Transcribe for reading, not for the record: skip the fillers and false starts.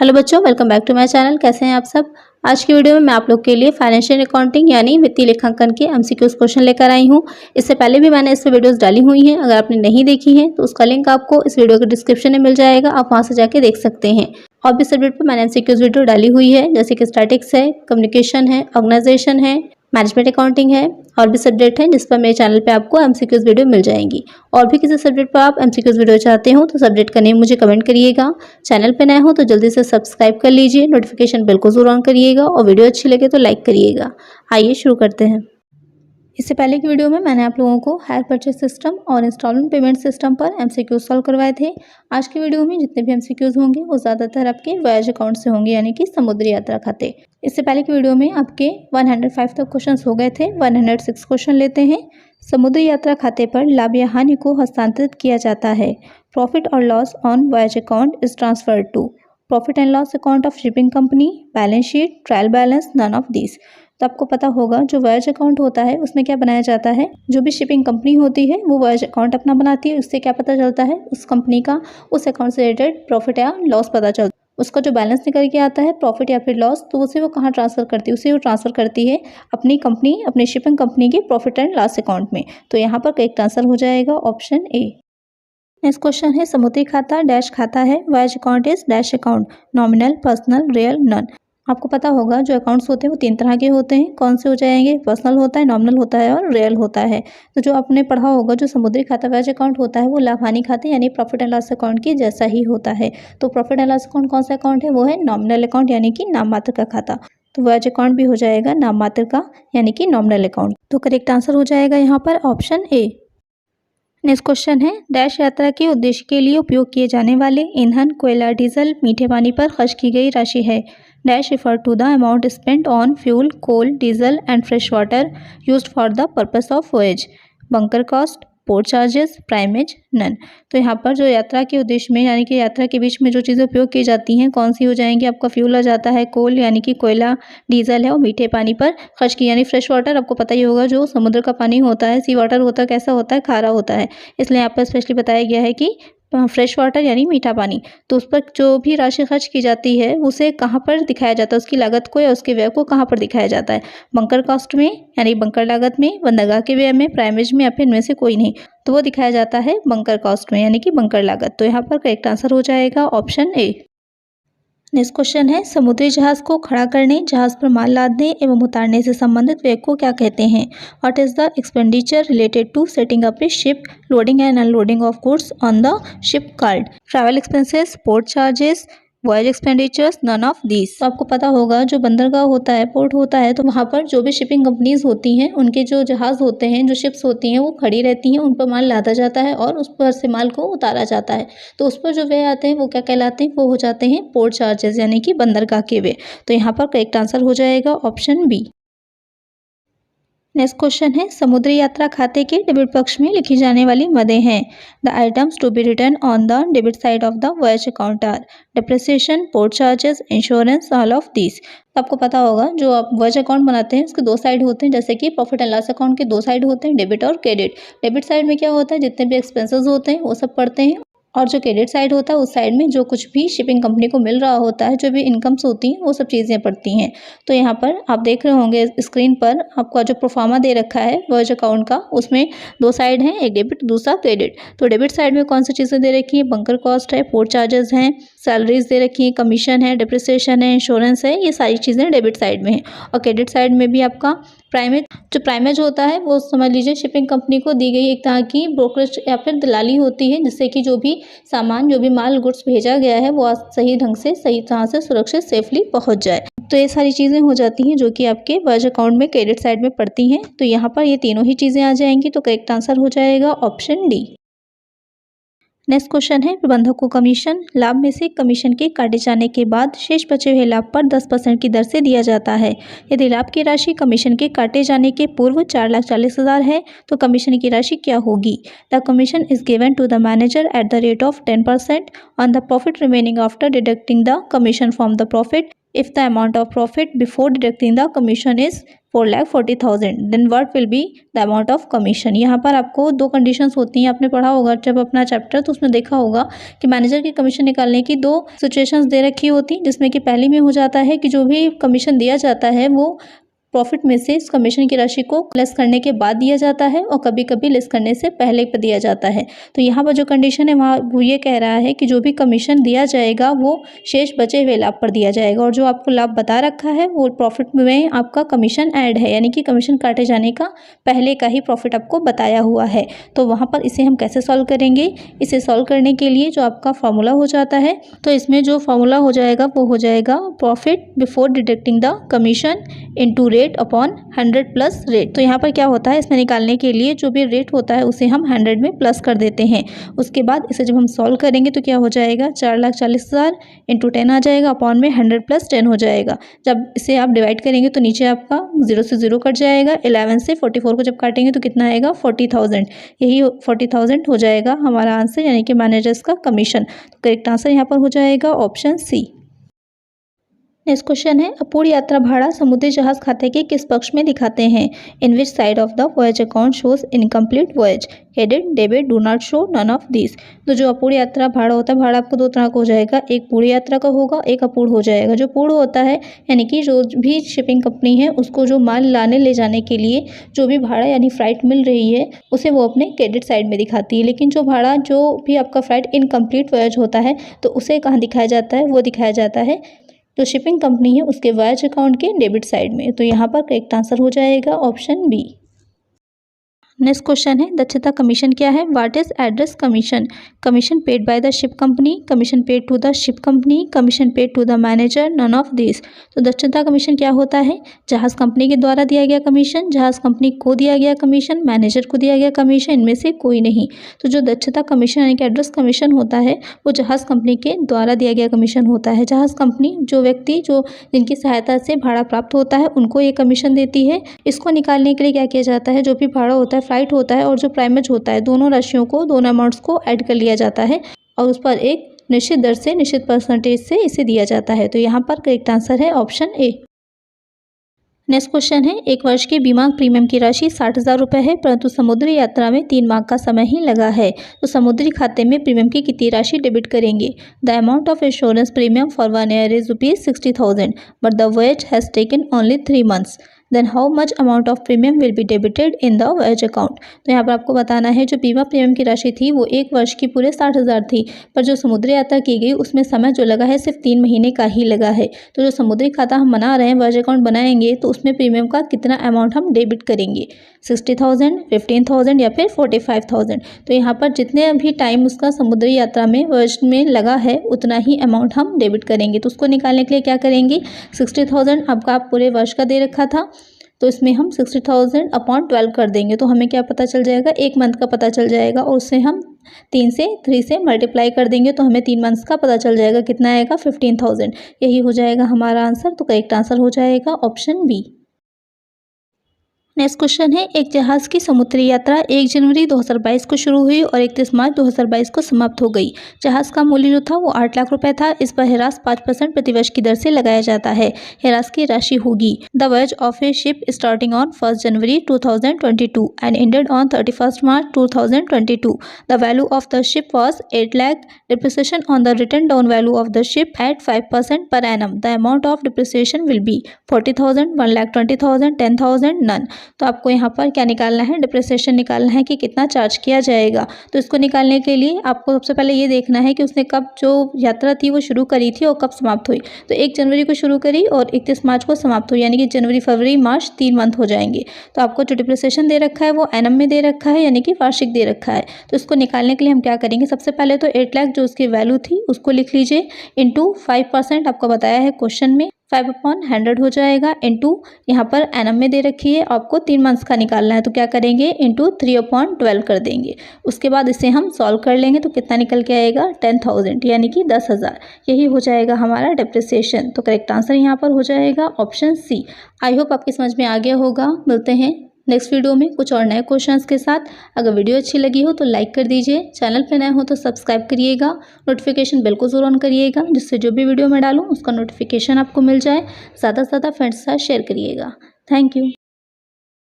Hello बच्चों, welcome back to my channel. कैसे हैं आप सब। आज की वीडियो में मैं आप लोग के लिए फाइनेंशियल अकाउंटिंग यानी वित्तीय लेखांकन के एमसीक्यूज क्वेश्चन लेकर आई हूं। इससे पहले भी मैंने इस पर वीडियोस डाली हुई हैं। अगर आपने नहीं देखी हैं तो उसका लिंक आपको इस वीडियो के डिस्क्रिप्शन में मिल जाएगा, आप वहां से जाके देख सकते हैं। और भी सब्जेक्ट पर मैंने एमसीक्यूज वीडियो डाली हुई है, जैसे कि स्टैटिक्स है, कम्युनिकेशन है, ऑर्गेनाइजेशन है, मैनेजमेंट अकाउंटिंग है और भी सब्जेक्ट हैं जिस पर मेरे चैनल पे आपको एमसीक्यूज वीडियो मिल जाएंगी। और भी किसी सब्जेक्ट पर आप एमसीक्यूज वीडियो चाहते हो तो सब्जेक्ट का नेम मुझे कमेंट करिएगा। चैनल पे नए हो तो जल्दी से सब्सक्राइब कर लीजिए, नोटिफिकेशन बेल को जरूर ऑन करिएगा और वीडियो अच्छी लगे तो लाइक करिएगा। आइए शुरू करते हैं। इससे पहले की वीडियो में मैंने आप लोगों को हायर परचेज सिस्टम और इंस्टॉलमेंट पेमेंट सिस्टम पर एमसीक्यूज सॉल्व करवाए थे। आज की वीडियो में जितने भी एमसीक्यूज होंगे वो ज़्यादातर आपके वॉयज अकाउंट से होंगे, यानी कि समुद्री यात्रा खाते। इससे पहले की वीडियो में आपके 105 तक क्वेश्चन हो गए थे। 106 क्वेश्चन लेते हैं। समुद्री यात्रा खाते पर लाभ या हानि को हस्तांतरित किया जाता है। प्रॉफिट और loss on voyage account is transferred to profit and loss account of shipping company, balance sheet, trial balance, none of this. तो आपको पता होगा जो वॉयज अकाउंट होता है उसमें क्या बनाया जाता है, जो भी शिपिंग कंपनी होती है वो वॉयज अकाउंट अपना बनाती है। उससे क्या पता चलता है, उस कंपनी का उस अकाउंट से रिलेटेड प्रॉफिट या लॉस पता चलता है। उसका जो बैलेंस निकल के आता है प्रॉफिट या फिर लॉस, तो उसे वो कहाँ ट्रांसफर करती है, उसे वो ट्रांसफर करती है अपनी कंपनी, अपनी शिपिंग कंपनी के प्रॉफिट एंड लॉस अकाउंट में। तो यहाँ पर करेक्ट आंसर हो जाएगा ऑप्शन ए। नेक्स्ट क्वेश्चन है समुद्री खाता डैश खाता है। Voyage account is dash account, nominal, personal, real, none. आपको पता होगा जो अकाउंट्स होते हैं वो 3 तरह के होते हैं। कौन से हो जाएंगे, पर्सनल होता है, नॉमिनल होता है और रियल होता है। तो जो आपने पढ़ा होगा जो समुद्री खाता वॉयज अकाउंट होता है वो लाभ हानि खाते यानी प्रॉफिट एंड लॉस अकाउंट की जैसा ही होता है। तो प्रॉफिट एंड लॉस अकाउंट कौन सा अकाउंट है, वो है नॉमिनल अकाउंट यानी कि नाम मात्र का खाता। तो वॉयज अकाउंट भी हो जाएगा नाम मात्र का यानी कि नॉमिनल अकाउंट। तो करेक्ट आंसर हो जाएगा यहाँ पर ऑप्शन ए। नेक्स्ट क्वेश्चन है डैश यात्रा के उद्देश्य के लिए उपयोग किए जाने वाले ईंधन, कोयला, डीजल, मीठे पानी पर खर्च की गई राशि है। Dash refer to the amount spent on fuel, coal, diesel and fresh water used for the purpose of voyage. Bunker cost, port charges, primage, none. तो यहाँ पर जो यात्रा के उद्देश्य में यानी कि यात्रा के बीच में जो चीज़ें उपयोग की जाती हैं कौन सी हो जाएंगी, आपका फ्यूल आ जाता है, कोल यानी कि कोयला, डीजल है और मीठे पानी पर खर्च की यानी फ्रेश वाटर। आपको पता ही होगा जो समुद्र का पानी होता है, सी वाटर होता है, कैसा होता है, खारा होता है। इसलिए यहाँ पर स्पेशली बताया गया है कि फ्रेश वाटर यानी मीठा पानी। तो उस पर जो भी राशि खर्च की जाती है उसे कहाँ पर दिखाया जाता है, उसकी लागत को या उसके व्यय को कहाँ पर दिखाया जाता है, बंकर कॉस्ट में यानी बंकर लागत में, बंदरगाह के व्यय में, प्राइमेज में या फिर इनमें से कोई नहीं। तो वो दिखाया जाता है बंकर कॉस्ट में यानी कि बंकर लागत। तो यहाँ पर करेक्ट आंसर हो जाएगा ऑप्शन ए। नेक्स्ट क्वेश्चन है समुद्री जहाज को खड़ा करने, जहाज पर माल लादने एवं उतारने से संबंधित व्यय को क्या कहते हैं। What is the expenditure related to setting up a ship, loading and unloading of goods on the ship called travel expenses, port charges, voyage expenditures, none of these. तो आपको पता होगा जो बंदरगाह होता है, पोर्ट होता है, तो वहाँ पर जो भी शिपिंग कंपनीज होती हैं उनके जो जहाज होते हैं, जो शिप्स होती हैं वो खड़ी रहती हैं, उन पर माल लादा जाता है और उस पर से माल को उतारा जाता है। तो उस पर जो व्यय आते हैं वो क्या कहलाते हैं, वो हो जाते हैं पोर्ट चार्जेस यानी कि बंदरगाह के व्यय। तो यहाँ पर करेक्ट आंसर हो जाएगा ऑप्शन बी। नेक्स्ट क्वेश्चन है समुद्री यात्रा खाते के डेबिट पक्ष में लिखी जाने वाली मदें हैं। The items to be return on the debit side of the voyage account are depreciation, port charges, insurance, all of this. तो आपको पता होगा जो आप वॉयज अकाउंट बनाते हैं उसके 2 साइड होते हैं, जैसे कि प्रॉफिट एंड लॉस अकाउंट के 2 साइड होते हैं, डेबिट और क्रेडिट। डेबिट साइड में क्या होता है, जितने भी एक्सपेंसेस होते हैं वो सब पड़ते हैं और जो क्रेडिट साइड होता है उस साइड में जो कुछ भी शिपिंग कंपनी को मिल रहा होता है, जो भी इनकम्स होती हैं वो सब चीज़ें पड़ती हैं। तो यहाँ पर आप देख रहे होंगे स्क्रीन पर आपका जो प्रोफार्मा दे रखा है वॉयज अकाउंट का, उसमें 2 साइड हैं, एक डेबिट दूसरा क्रेडिट। तो डेबिट साइड में कौन सी चीज़ें दे रखी हैं, बंकर कॉस्ट है, पोर्ट चार्जेस हैं, सैलरीज दे रखी हैं, कमीशन है, डिप्रिसिएशन है, इंश्योरेंस है, ये सारी चीज़ें डेबिट साइड में हैं। और क्रेडिट साइड में भी आपका प्राइमेज, जो प्राइमेज होता है वो समझ लीजिए शिपिंग कंपनी को दी गई एक तरह की ब्रोकरेज या फिर दलाली होती है, जिससे कि जो भी सामान, जो भी माल गुड्स भेजा गया है वो सही ढंग से, सही तरह से, सुरक्षित सेफली पहुंच जाए। तो ये सारी चीज़ें हो जाती हैं जो कि आपके वॉयज अकाउंट में क्रेडिट साइड में पड़ती हैं। तो यहाँ पर ये तीनों ही चीज़ें आ जाएंगी। तो करेक्ट आंसर हो जाएगा ऑप्शन डी। नेक्स्ट क्वेश्चन है प्रबंधक को कमीशन, लाभ में से कमीशन के काटे जाने के बाद शेष बचे हुए लाभ पर 10% की दर से दिया जाता है। यदि लाभ की राशि कमीशन के काटे जाने के पूर्व 4,40,000 है तो कमीशन की राशि क्या होगी। The commission is given to the manager at the rate of 10% on the profit remaining after deducting the commission from the profit if the amount of profit before deducting the commission is 4,40,000 then what will be the amount of commission. यहाँ पर आपको दो conditions होती हैं, आपने पढ़ा होगा जब अपना चैप्टर, तो उसमें देखा होगा कि मैनेजर की कमीशन निकालने की दो सिचुएशंस दे रखी होती, जिसमें कि पहली में हो जाता है कि जो भी कमीशन दिया जाता है वो प्रॉफिट में से इस कमीशन की राशि को लेस करने के बाद दिया जाता है और कभी कभी लेस करने से पहले पर दिया जाता है। तो यहाँ पर जो कंडीशन है वहाँ वो ये कह रहा है कि जो भी कमीशन दिया जाएगा वो शेष बचे हुए लाभ पर दिया जाएगा, और जो आपको लाभ बता रखा है वो प्रॉफिट में आपका कमीशन ऐड है, यानी कि कमीशन काटे जाने का पहले का ही प्रॉफिट आपको बताया हुआ है। तो वहाँ पर इसे हम कैसे सॉल्व करेंगे? इसे सॉल्व करने के लिए जो आपका फॉर्मूला हो जाता है, तो इसमें जो फॉर्मूला हो जाएगा वो हो जाएगा profit before deducting the commission into rate upon 100 plus rate. तो यहाँ पर क्या होता है, इसमें निकालने के लिए जो भी रेट होता है उसे हम 100 में प्लस कर देते हैं। उसके बाद इसे जब हम सॉल्व करेंगे तो क्या हो जाएगा, 4,40,000 इंटू 10 आ जाएगा, अपॉन में 100 प्लस 10 हो जाएगा। जब इसे आप डिवाइड करेंगे तो नीचे आपका 0 से 0 कट जाएगा, 11 से 44 को जब काटेंगे तो कितना आएगा, 40,000। यही 40,000 हो जाएगा हमारा आंसर, यानी कि मैनेजर्स का कमीशन। तो करेक्ट आंसर यहाँ पर हो जाएगा ऑप्शन सी। नेक्स्ट क्वेश्चन है, अपूर्ण यात्रा भाड़ा समुद्री जहाज खाते के किस पक्ष में दिखाते हैं? In which side of the voyage account shows incomplete voyage? Credit, debit, do not show, none of this. तो जो अपूर्ण यात्रा भाड़ा होता है, भाड़ा आपको दो तरह का हो जाएगा, एक पूर्ण यात्रा का होगा, एक अपूर्ण हो जाएगा। जो पूर्ण होता है यानी कि जो भी शिपिंग कंपनी है उसको जो माल लाने ले जाने के लिए जो भी भाड़ा यानी फ्लाइट मिल रही है उसे वो अपने क्रेडिट साइड में दिखाती है। लेकिन जो भाड़ा जो भी आपका फ्लाइट इनकम्प्लीट वॉयज होता है तो उसे कहाँ दिखाया जाता है, वो दिखाया जाता है जो शिपिंग कंपनी है उसके वॉयज अकाउंट के डेबिट साइड में। तो यहाँ पर करेक्ट आंसर हो जाएगा ऑप्शन बी। नेक्स्ट क्वेश्चन है, दक्षता कमीशन क्या है? What is address commission? Commission paid by the ship company, commission paid to the ship company, commission paid to the manager, none of this. तो दक्षता commission क्या होता है? जहाज कंपनी के द्वारा दिया गया कमीशन, जहाज कंपनी को दिया गया कमीशन, मैनेजर को दिया गया कमीशन, इनमें से कोई नहीं। तो जो दक्षता कमीशन यानी कि एड्रेस कमीशन होता है वो जहाज कंपनी के द्वारा दिया गया कमीशन होता है। जहाज कंपनी जो व्यक्ति जो जिनकी सहायता से भाड़ा प्राप्त होता है उनको ये कमीशन देती है। इसको निकालने के लिए क्या किया जाता है, जो भी भाड़ा होता है, फ्लाइट होता है और जो प्राइमेज होता है, दोनों राशियों को, दोनों अमाउंट्स को ऐड कर लिया जाता है और उस पर एक निश्चित दर से, निश्चित परसेंटेज से इसे दिया जाता है। तो यहाँ पर करेक्ट आंसर है ऑप्शन ए। नेक्स्ट क्वेश्चन है, एक वर्ष के बीमा प्रीमियम की राशि 60,000 रुपये है, परंतु समुद्री यात्रा में 3 माह का समय ही लगा है। तो समुद्री खाते में प्रीमियम की कितनी राशि डेबिट करेंगे? The amount of insurance premium for 1 year is ₹60,000 but the voyage has taken only 3 months। Then how much amount of premium will be debited in the voyage account. तो यहाँ पर आपको बताना है जो बीमा प्रीमियम की राशि थी वो एक वर्ष की पूरे 60,000 थी, पर जो समुद्री यात्रा की गई उसमें समय जो लगा है सिर्फ 3 महीने का ही लगा है। तो जो समुद्री खाता हम बना रहे हैं, वॉयज अकाउंट बनाएंगे, तो उसमें प्रीमियम का कितना अमाउंट हम डेबिट करेंगे? 60,000, 15,000 या फिर 45,000। तो यहाँ पर जितने भी टाइम उसका समुद्री यात्रा में वॉयज में लगा है उतना ही अमाउंट हम डेबिट करेंगे। तो उसको निकालने के लिए क्या करेंगे, 60,000 आपका पूरे वर्ष का दे रखा था, तो इसमें हम 60,000 अपॉन 12 कर देंगे तो हमें क्या पता चल जाएगा, एक मंथ का पता चल जाएगा, और उससे हम 3 से मल्टीप्लाई कर देंगे तो हमें 3 मंथ्स का पता चल जाएगा, कितना आएगा, 15,000। यही हो जाएगा हमारा आंसर। तो करेक्ट आंसर हो जाएगा ऑप्शन बी। नेक्स्ट क्वेश्चन है, एक जहाज की समुद्री यात्रा 1 जनवरी 2022 को शुरू हुई और 31 मार्च 2022 को समाप्त हो गई। जहाज का मूल्य जो था वो 8 लाख रुपए था। इस पर हेरास 5% प्रतिवर्ष की दर से लगाया जाता है। हेरास की राशि होगी the voyage of a ship starting on 1 January 2022 and ended on 31 March 2022। The value of the ship was 8 lakh. Depreciation on the written down value of the ship at 5% per annum. The amount of depreciation will be 40,000, 1,20,000, 10,000, none. तो आपको यहाँ पर क्या निकालना है, depreciation निकालना है कि कितना चार्ज किया जाएगा। तो इसको निकालने के लिए आपको सबसे पहले ये देखना है कि उसने कब जो यात्रा थी वो शुरू करी थी और कब समाप्त हुई। तो 1 जनवरी को शुरू करी और 31 मार्च को समाप्त हुई, यानी कि जनवरी, फरवरी, मार्च 3 मंथ हो जाएंगे। तो आपको जो डिप्रिसिएशन दे रखा है वो एनम में दे रखा है, यानी कि वार्षिक दे रखा है। तो इसको निकालने के लिए हम क्या करेंगे, सबसे पहले तो 8 लाख जो उसकी वैल्यू थी उसको लिख लीजिए, इंटू 5% आपको बताया है क्वेश्चन में, 5/100 हो जाएगा, इंटू यहाँ पर एनम में दे रखी है, आपको 3 मंथ्स का निकालना है तो क्या करेंगे, इंटू 3/12 कर देंगे। उसके बाद इसे हम सॉल्व कर लेंगे तो कितना निकल के आएगा, 10,000, यानी कि 10,000। यही हो जाएगा हमारा डिप्रिसिएशन। तो करेक्ट आंसर यहाँ पर हो जाएगा ऑप्शन सी। आई होप आपकी समझ में आ गया होगा। मिलते हैं नेक्स्ट वीडियो में कुछ और नए क्वेश्चंस के साथ। अगर वीडियो अच्छी लगी हो तो लाइक कर दीजिए, चैनल पर नए हो तो सब्सक्राइब करिएगा, नोटिफिकेशन बेल को जरूर ऑन करिएगा, जिससे जो भी वीडियो मैं डालूँ उसका नोटिफिकेशन आपको मिल जाए। ज़्यादा से ज़्यादा फ्रेंड्स के साथ शेयर करिएगा। Thank you.